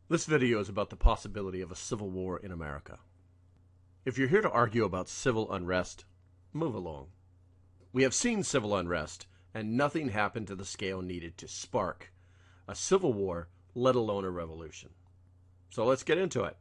This video is about the possibility of a civil war in America. If you're here to argue about civil unrest, move along. We have seen civil unrest, and nothing happened to the scale needed to spark a civil war, let alone a revolution. So let's get into it.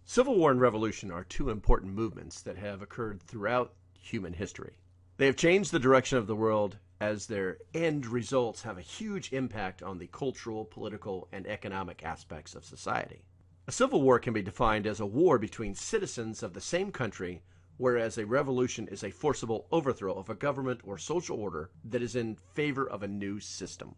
Civil war and revolution are two important movements that have occurred throughout human history. They have changed the direction of the world, as their end results have a huge impact on the cultural, political, and economic aspects of society. A civil war can be defined as a war between citizens of the same country, whereas a revolution is a forcible overthrow of a government or social order that is in favor of a new system.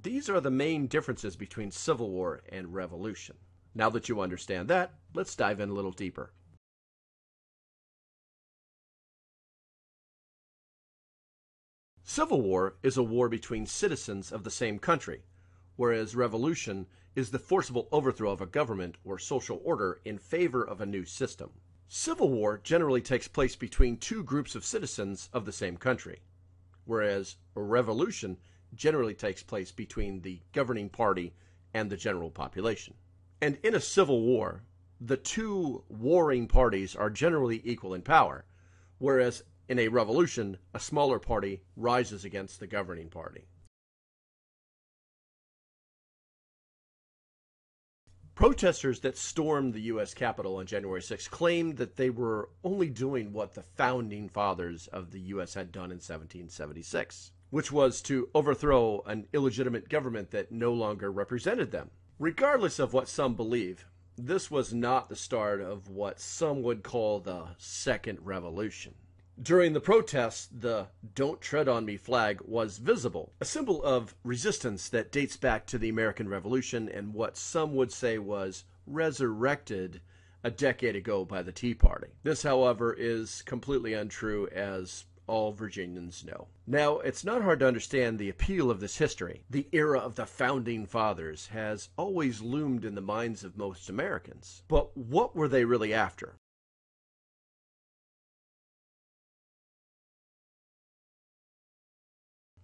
These are the main differences between civil war and revolution. Now that you understand that, let's dive in a little deeper. Civil war is a war between citizens of the same country, whereas revolution is the forcible overthrow of a government or social order in favor of a new system. Civil war generally takes place between two groups of citizens of the same country, whereas a revolution generally takes place between the governing party and the general population. And in a civil war, the two warring parties are generally equal in power, whereas in a revolution, a smaller party rises against the governing party. Protesters that stormed the U.S. Capitol on January 6 claimed that they were only doing what the founding fathers of the U.S. had done in 1776, which was to overthrow an illegitimate government that no longer represented them. Regardless of what some believe, this was not the start of what some would call the Second Revolution. During the protests, the "Don't Tread on Me" flag was visible, a symbol of resistance that dates back to the American Revolution and what some would say was resurrected a decade ago by the Tea Party. This, however, is completely untrue, as all Virginians know. Now, it's not hard to understand the appeal of this history. The era of the Founding Fathers has always loomed in the minds of most Americans. But what were they really after?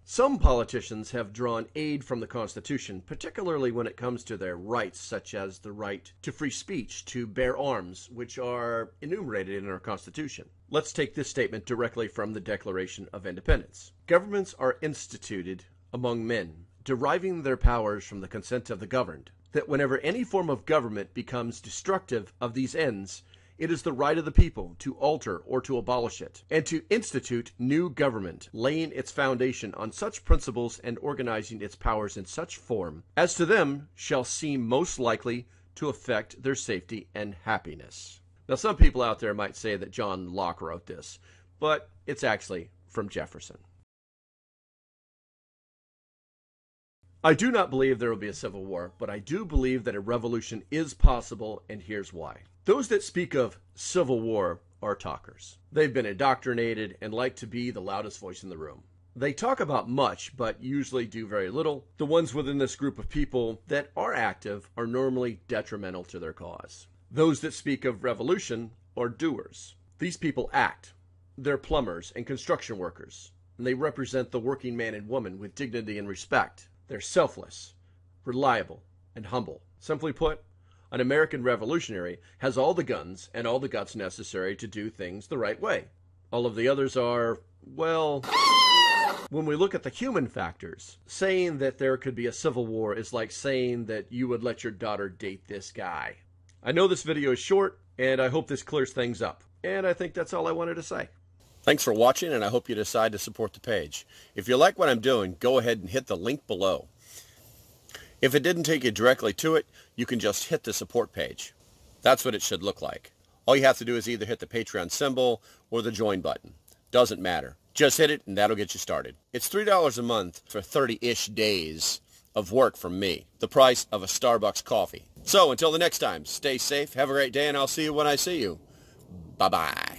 Some politicians have drawn aid from the Constitution, particularly when it comes to their rights, such as the right to free speech, to bear arms, which are enumerated in our Constitution. Let's take this statement directly from the Declaration of Independence. Governments are instituted among men, deriving their powers from the consent of the governed, that whenever any form of government becomes destructive of these ends, it is the right of the people to alter or to abolish it, and to institute new government, laying its foundation on such principles and organizing its powers in such form as to them shall seem most likely to affect their safety and happiness. Now, some people out there might say that John Locke wrote this, but it's actually from Jefferson. I do not believe there will be a civil war, but I do believe that a revolution is possible, and here's why. Those that speak of civil war are talkers. They've been indoctrinated and like to be the loudest voice in the room. They talk about much, but usually do very little. The ones within this group of people that are active are normally detrimental to their cause. Those that speak of revolution are doers. These people act. They're plumbers and construction workers, and they represent the working man and woman with dignity and respect. They're selfless, reliable, and humble. Simply put, an American revolutionary has all the guns and all the guts necessary to do things the right way. All of the others are, well, when we look at the human factors, saying that there could be a civil war is like saying that you would let your daughter date this guy. I know this video is short, and I hope this clears things up. And I think that's all I wanted to say. Thanks for watching, and I hope you decide to support the page. If you like what I'm doing, go ahead and hit the link below. If it didn't take you directly to it, you can just hit the support page. That's what it should look like. All you have to do is either hit the Patreon symbol or the join button. Doesn't matter. Just hit it and that'll get you started. It's $3 a month for 30-ish days of work from me. The price of a Starbucks coffee. So until the next time, stay safe, have a great day, and I'll see you when I see you. Bye-bye.